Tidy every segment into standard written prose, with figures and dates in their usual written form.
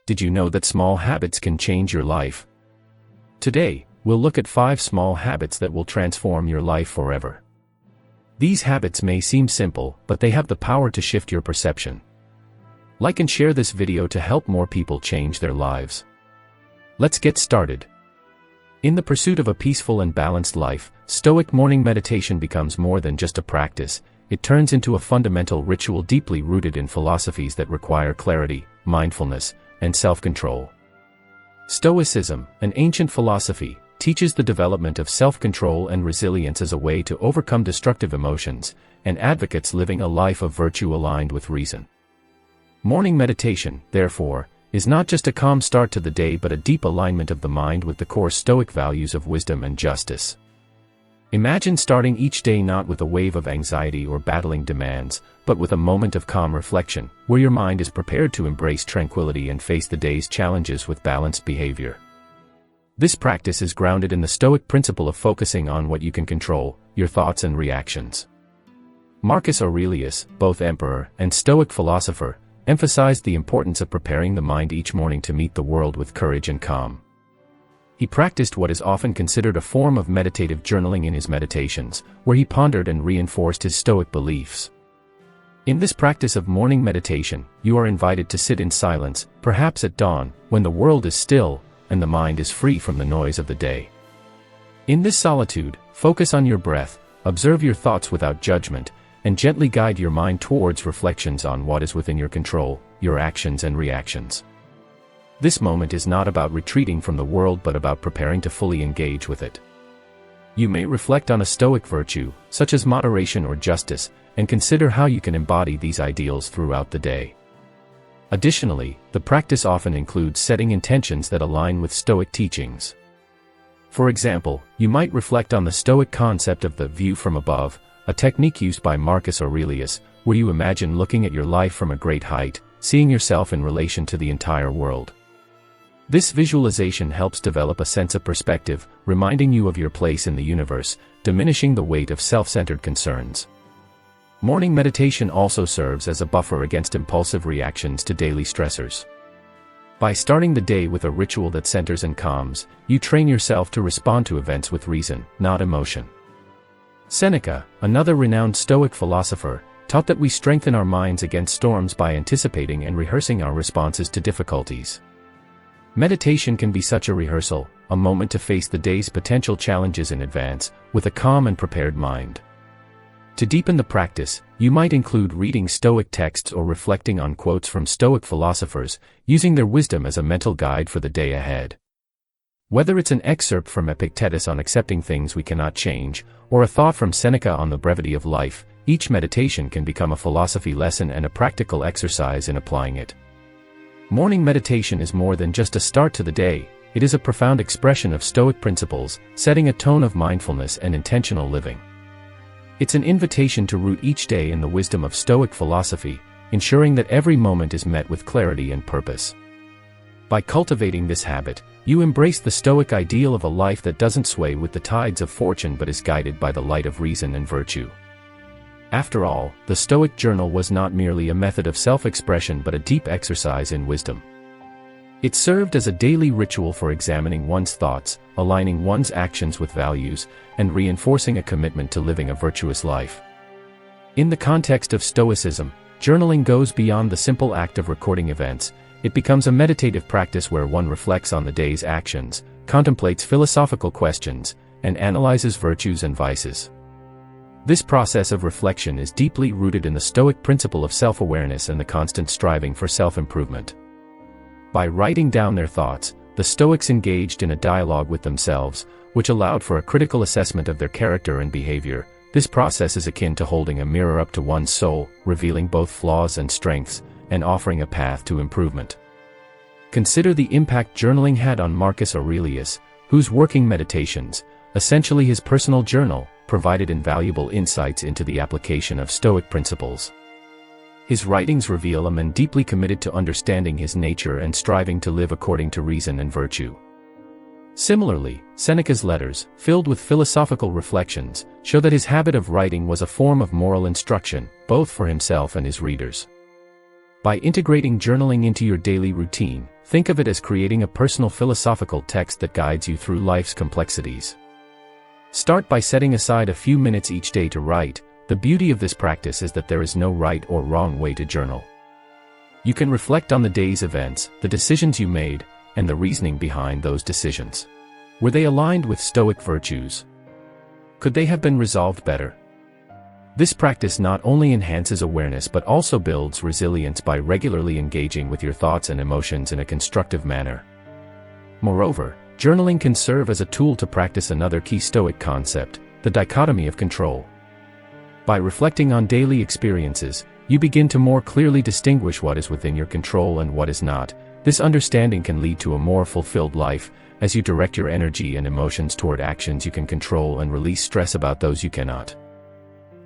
Did you know that small habits can change your life? Today, we'll look at 5 small habits that will transform your life forever. These habits may seem simple, but they have the power to shift your perception. Like and share this video to help more people change their lives. Let's get started. In the pursuit of a peaceful and balanced life, Stoic morning meditation becomes more than just a practice. It turns into a fundamental ritual deeply rooted in philosophies that require clarity, mindfulness, and self-control. Stoicism, an ancient philosophy, teaches the development of self-control and resilience as a way to overcome destructive emotions, and advocates living a life of virtue aligned with reason. Morning meditation, therefore, is not just a calm start to the day but a deep alignment of the mind with the core Stoic values of wisdom and justice. Imagine starting each day not with a wave of anxiety or battling demands, but with a moment of calm reflection, where your mind is prepared to embrace tranquility and face the day's challenges with balanced behavior. This practice is grounded in the Stoic principle of focusing on what you can control, your thoughts and reactions. Marcus Aurelius, both emperor and Stoic philosopher, emphasized the importance of preparing the mind each morning to meet the world with courage and calm. He practiced what is often considered a form of meditative journaling in his meditations, where he pondered and reinforced his Stoic beliefs. In this practice of morning meditation, you are invited to sit in silence, perhaps at dawn, when the world is still, and the mind is free from the noise of the day. In this solitude, focus on your breath, observe your thoughts without judgment, and gently guide your mind towards reflections on what is within your control, your actions and reactions. This moment is not about retreating from the world but about preparing to fully engage with it. You may reflect on a Stoic virtue, such as moderation or justice, and consider how you can embody these ideals throughout the day. Additionally, the practice often includes setting intentions that align with Stoic teachings. For example, you might reflect on the Stoic concept of the view from above, a technique used by Marcus Aurelius, where you imagine looking at your life from a great height, seeing yourself in relation to the entire world. This visualization helps develop a sense of perspective, reminding you of your place in the universe, diminishing the weight of self-centered concerns. Morning meditation also serves as a buffer against impulsive reactions to daily stressors. By starting the day with a ritual that centers and calms, you train yourself to respond to events with reason, not emotion. Seneca, another renowned Stoic philosopher, taught that we strengthen our minds against storms by anticipating and rehearsing our responses to difficulties. Meditation can be such a rehearsal, a moment to face the day's potential challenges in advance, with a calm and prepared mind. To deepen the practice, you might include reading Stoic texts or reflecting on quotes from Stoic philosophers, using their wisdom as a mental guide for the day ahead. Whether it's an excerpt from Epictetus on accepting things we cannot change, or a thought from Seneca on the brevity of life, each meditation can become a philosophy lesson and a practical exercise in applying it. Morning meditation is more than just a start to the day, it is a profound expression of Stoic principles, setting a tone of mindfulness and intentional living. It's an invitation to root each day in the wisdom of Stoic philosophy, ensuring that every moment is met with clarity and purpose. By cultivating this habit, you embrace the Stoic ideal of a life that doesn't sway with the tides of fortune but is guided by the light of reason and virtue. After all, the Stoic journal was not merely a method of self-expression but a deep exercise in wisdom. It served as a daily ritual for examining one's thoughts, aligning one's actions with values, and reinforcing a commitment to living a virtuous life. In the context of Stoicism, journaling goes beyond the simple act of recording events. It becomes a meditative practice where one reflects on the day's actions, contemplates philosophical questions, and analyzes virtues and vices. This process of reflection is deeply rooted in the Stoic principle of self-awareness and the constant striving for self-improvement. By writing down their thoughts, the Stoics engaged in a dialogue with themselves, which allowed for a critical assessment of their character and behavior. This process is akin to holding a mirror up to one's soul, revealing both flaws and strengths, and offering a path to improvement. Consider the impact journaling had on Marcus Aurelius, whose working meditations, essentially his personal journal, provided invaluable insights into the application of Stoic principles. His writings reveal a man deeply committed to understanding his nature and striving to live according to reason and virtue. Similarly, Seneca's letters, filled with philosophical reflections, show that his habit of writing was a form of moral instruction, both for himself and his readers. By integrating journaling into your daily routine, Think of it as creating a personal philosophical text that guides you through life's complexities. Start by setting aside a few minutes each day to write. The beauty of this practice is that there is no right or wrong way to journal. You can reflect on the day's events, the decisions you made, and the reasoning behind those decisions. Were they aligned with Stoic virtues? Could they have been resolved better? This practice not only enhances awareness but also builds resilience by regularly engaging with your thoughts and emotions in a constructive manner. Moreover, journaling can serve as a tool to practice another key Stoic concept, the dichotomy of control. By reflecting on daily experiences, you begin to more clearly distinguish what is within your control and what is not. This understanding can lead to a more fulfilled life, as you direct your energy and emotions toward actions you can control and release stress about those you cannot.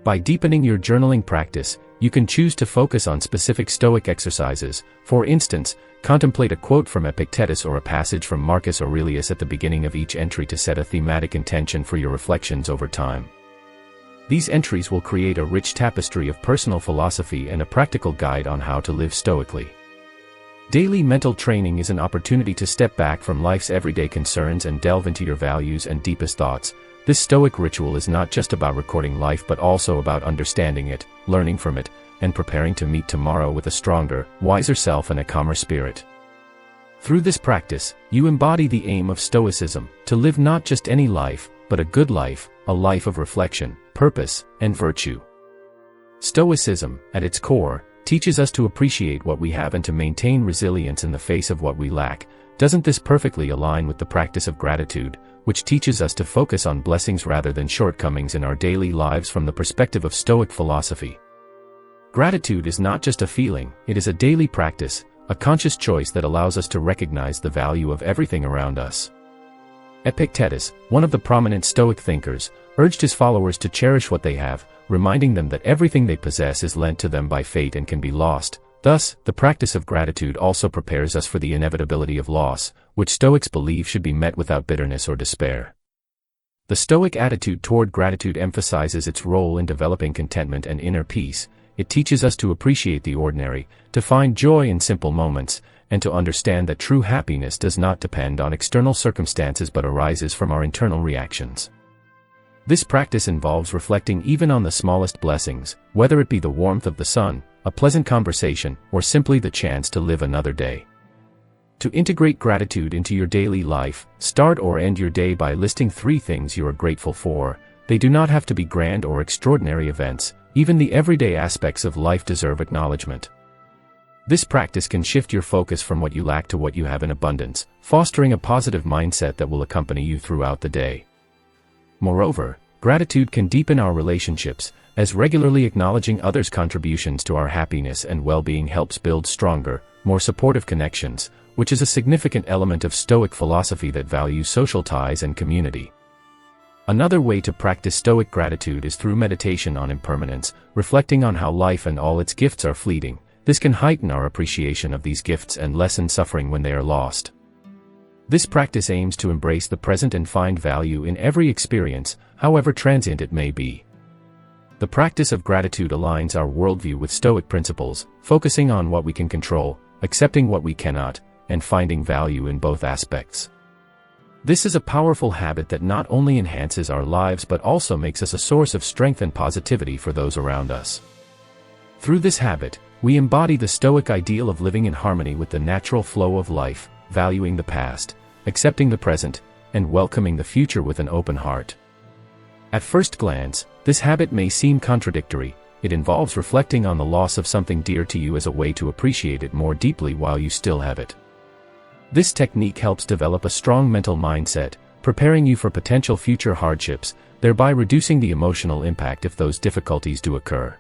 By deepening your journaling practice, you can choose to focus on specific Stoic exercises. For instance, contemplate a quote from Epictetus or a passage from Marcus Aurelius at the beginning of each entry to set a thematic intention for your reflections over time. These entries will create a rich tapestry of personal philosophy and a practical guide on how to live stoically. Daily mental training is an opportunity to step back from life's everyday concerns and delve into your values and deepest thoughts. This Stoic ritual is not just about recording life but also about understanding it, learning from it, and preparing to meet tomorrow with a stronger, wiser self and a calmer spirit. Through this practice, you embody the aim of Stoicism, to live not just any life, but a good life, a life of reflection, purpose, and virtue. Stoicism, at its core, teaches us to appreciate what we have and to maintain resilience in the face of what we lack. Doesn't this perfectly align with the practice of gratitude, which teaches us to focus on blessings rather than shortcomings in our daily lives from the perspective of Stoic philosophy? Gratitude is not just a feeling, it is a daily practice, a conscious choice that allows us to recognize the value of everything around us. Epictetus, one of the prominent Stoic thinkers, urged his followers to cherish what they have, reminding them that everything they possess is lent to them by fate and can be lost. Thus, the practice of gratitude also prepares us for the inevitability of loss, which Stoics believe should be met without bitterness or despair. The Stoic attitude toward gratitude emphasizes its role in developing contentment and inner peace. It teaches us to appreciate the ordinary, to find joy in simple moments, and to understand that true happiness does not depend on external circumstances but arises from our internal reactions. This practice involves reflecting even on the smallest blessings, whether it be the warmth of the sun, a pleasant conversation, or simply the chance to live another day. To integrate gratitude into your daily life, start or end your day by listing 3 things you are grateful for. They do not have to be grand or extraordinary events, even the everyday aspects of life deserve acknowledgement. This practice can shift your focus from what you lack to what you have in abundance, fostering a positive mindset that will accompany you throughout the day. Moreover, gratitude can deepen our relationships, as regularly acknowledging others' contributions to our happiness and well-being helps build stronger, more supportive connections, which is a significant element of Stoic philosophy that values social ties and community. Another way to practice Stoic gratitude is through meditation on impermanence, reflecting on how life and all its gifts are fleeting. This can heighten our appreciation of these gifts and lessen suffering when they are lost. This practice aims to embrace the present and find value in every experience, however transient it may be. The practice of gratitude aligns our worldview with Stoic principles, focusing on what we can control, accepting what we cannot, and finding value in both aspects. This is a powerful habit that not only enhances our lives but also makes us a source of strength and positivity for those around us. Through this habit, we embody the Stoic ideal of living in harmony with the natural flow of life, valuing the past, accepting the present, and welcoming the future with an open heart. At first glance, this habit may seem contradictory. It involves reflecting on the loss of something dear to you as a way to appreciate it more deeply while you still have it. This technique helps develop a strong mental mindset, preparing you for potential future hardships, thereby reducing the emotional impact if those difficulties do occur.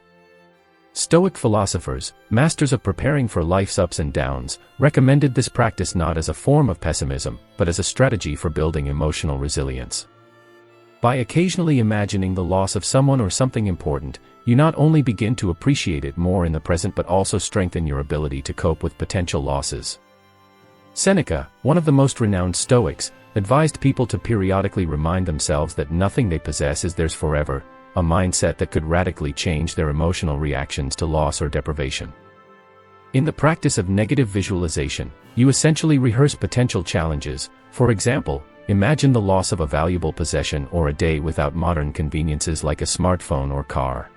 Stoic philosophers, masters of preparing for life's ups and downs, recommended this practice not as a form of pessimism, but as a strategy for building emotional resilience. By occasionally imagining the loss of someone or something important, you not only begin to appreciate it more in the present but also strengthen your ability to cope with potential losses. Seneca, one of the most renowned Stoics, advised people to periodically remind themselves that nothing they possess is theirs forever, a mindset that could radically change their emotional reactions to loss or deprivation. In the practice of negative visualization, you essentially rehearse potential challenges. For example, imagine the loss of a valuable possession or a day without modern conveniences like a smartphone or car.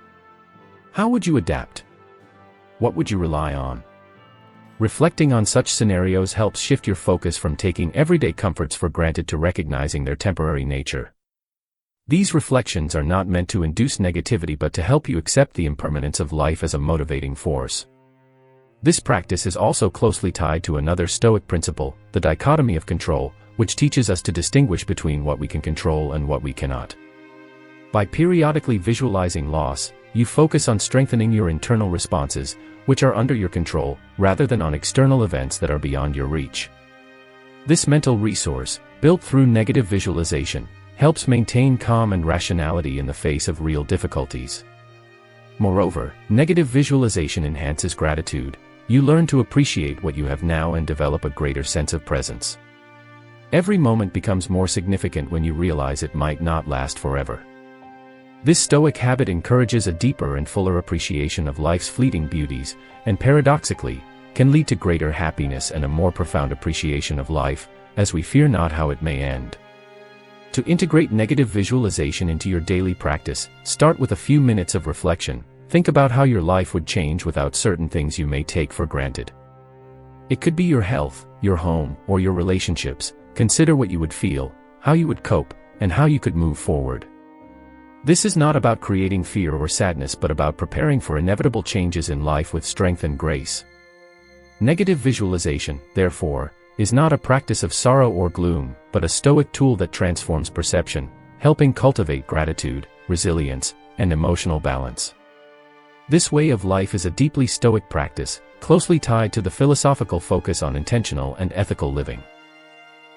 How would you adapt? What would you rely on? Reflecting on such scenarios helps shift your focus from taking everyday comforts for granted to recognizing their temporary nature. These reflections are not meant to induce negativity but to help you accept the impermanence of life as a motivating force. This practice is also closely tied to another Stoic principle, the dichotomy of control, which teaches us to distinguish between what we can control and what we cannot. By periodically visualizing loss, you focus on strengthening your internal responses, which are under your control, rather than on external events that are beyond your reach. This mental resource, built through negative visualization, helps maintain calm and rationality in the face of real difficulties. Moreover, negative visualization enhances gratitude. You learn to appreciate what you have now and develop a greater sense of presence. Every moment becomes more significant when you realize it might not last forever. This Stoic habit encourages a deeper and fuller appreciation of life's fleeting beauties, and paradoxically, can lead to greater happiness and a more profound appreciation of life, as we fear not how it may end. To integrate negative visualization into your daily practice, start with a few minutes of reflection. Think about how your life would change without certain things you may take for granted. It could be your health, your home, or your relationships. Consider what you would feel, how you would cope, and how you could move forward. This is not about creating fear or sadness but about preparing for inevitable changes in life with strength and grace. Negative visualization, therefore, is not a practice of sorrow or gloom, but a Stoic tool that transforms perception, helping cultivate gratitude, resilience, and emotional balance. This way of life is a deeply Stoic practice, closely tied to the philosophical focus on intentional and ethical living.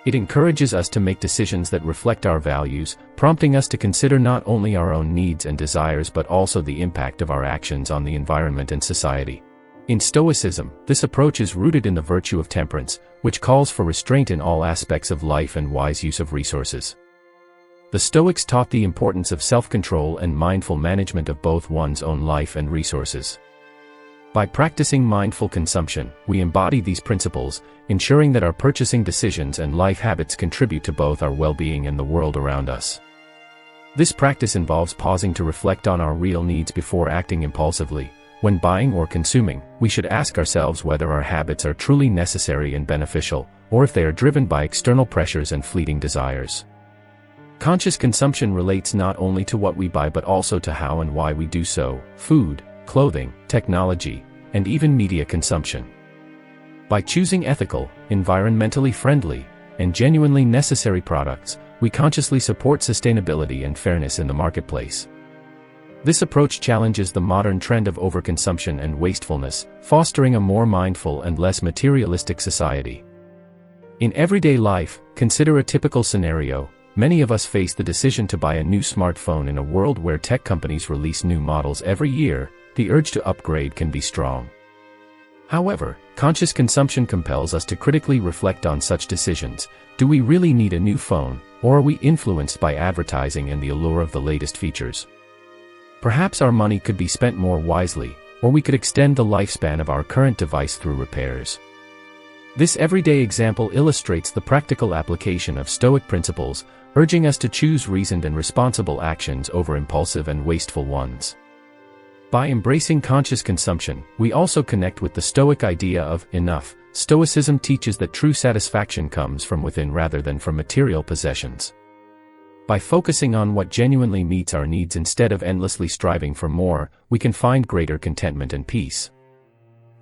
It encourages us to make decisions that reflect our values, prompting us to consider not only our own needs and desires but also the impact of our actions on the environment and society. In Stoicism, this approach is rooted in the virtue of temperance, which calls for restraint in all aspects of life and wise use of resources. The Stoics taught the importance of self-control and mindful management of both one's own life and resources. By practicing mindful consumption, we embody these principles, ensuring that our purchasing decisions and life habits contribute to both our well-being and the world around us. This practice involves pausing to reflect on our real needs before acting impulsively. When buying or consuming, we should ask ourselves whether our habits are truly necessary and beneficial, or if they are driven by external pressures and fleeting desires. Conscious consumption relates not only to what we buy but also to how and why we do so: food, clothing, technology, and even media consumption. By choosing ethical, environmentally friendly, and genuinely necessary products, we consciously support sustainability and fairness in the marketplace. This approach challenges the modern trend of overconsumption and wastefulness, fostering a more mindful and less materialistic society. In everyday life, consider a typical scenario. Many of us face the decision to buy a new smartphone. In a world where tech companies release new models every year, the urge to upgrade can be strong. However, conscious consumption compels us to critically reflect on such decisions. Do we really need a new phone, or are we influenced by advertising and the allure of the latest features? Perhaps our money could be spent more wisely, or we could extend the lifespan of our current device through repairs. This everyday example illustrates the practical application of Stoic principles, urging us to choose reasoned and responsible actions over impulsive and wasteful ones. By embracing conscious consumption, we also connect with the Stoic idea of enough. Stoicism teaches that true satisfaction comes from within rather than from material possessions. By focusing on what genuinely meets our needs instead of endlessly striving for more, we can find greater contentment and peace.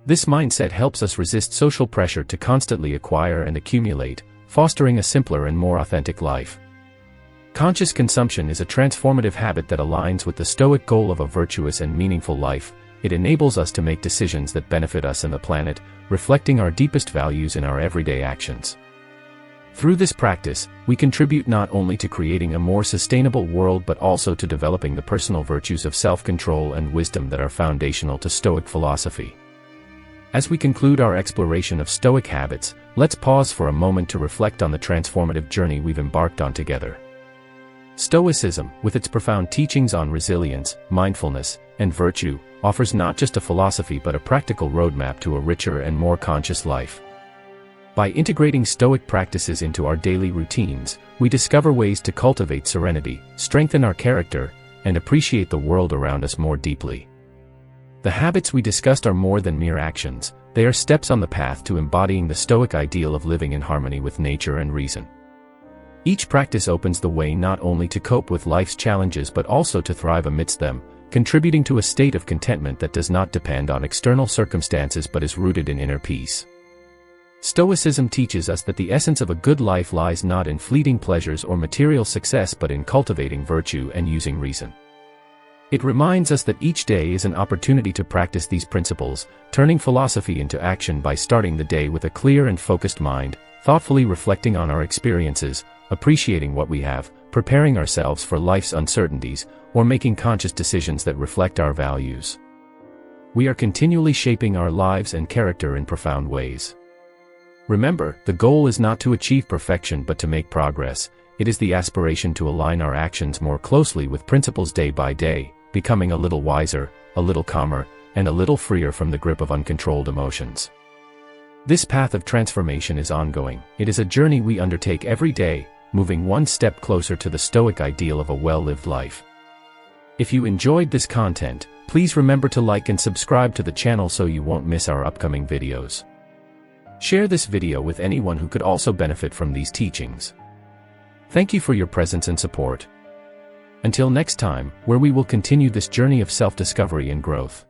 This mindset helps us resist social pressure to constantly acquire and accumulate, fostering a simpler and more authentic life. Conscious consumption is a transformative habit that aligns with the Stoic goal of a virtuous and meaningful life. It enables us to make decisions that benefit us and the planet, reflecting our deepest values in our everyday actions. Through this practice, we contribute not only to creating a more sustainable world but also to developing the personal virtues of self-control and wisdom that are foundational to Stoic philosophy. As we conclude our exploration of Stoic habits, let's pause for a moment to reflect on the transformative journey we've embarked on together. Stoicism, with its profound teachings on resilience, mindfulness, and virtue, offers not just a philosophy but a practical roadmap to a richer and more conscious life. By integrating Stoic practices into our daily routines, we discover ways to cultivate serenity, strengthen our character, and appreciate the world around us more deeply. The habits we discussed are more than mere actions, they are steps on the path to embodying the Stoic ideal of living in harmony with nature and reason. Each practice opens the way not only to cope with life's challenges but also to thrive amidst them, contributing to a state of contentment that does not depend on external circumstances but is rooted in inner peace. Stoicism teaches us that the essence of a good life lies not in fleeting pleasures or material success but in cultivating virtue and using reason. It reminds us that each day is an opportunity to practice these principles, turning philosophy into action by starting the day with a clear and focused mind, thoughtfully reflecting on our experiences, appreciating what we have, preparing ourselves for life's uncertainties, or making conscious decisions that reflect our values. We are continually shaping our lives and character in profound ways. Remember, the goal is not to achieve perfection but to make progress. It is the aspiration to align our actions more closely with principles day by day, becoming a little wiser, a little calmer, and a little freer from the grip of uncontrolled emotions. This path of transformation is ongoing. It is a journey we undertake every day, moving one step closer to the Stoic ideal of a well-lived life. If you enjoyed this content, please remember to like and subscribe to the channel so you won't miss our upcoming videos. Share this video with anyone who could also benefit from these teachings. Thank you for your presence and support. Until next time, where we will continue this journey of self-discovery and growth.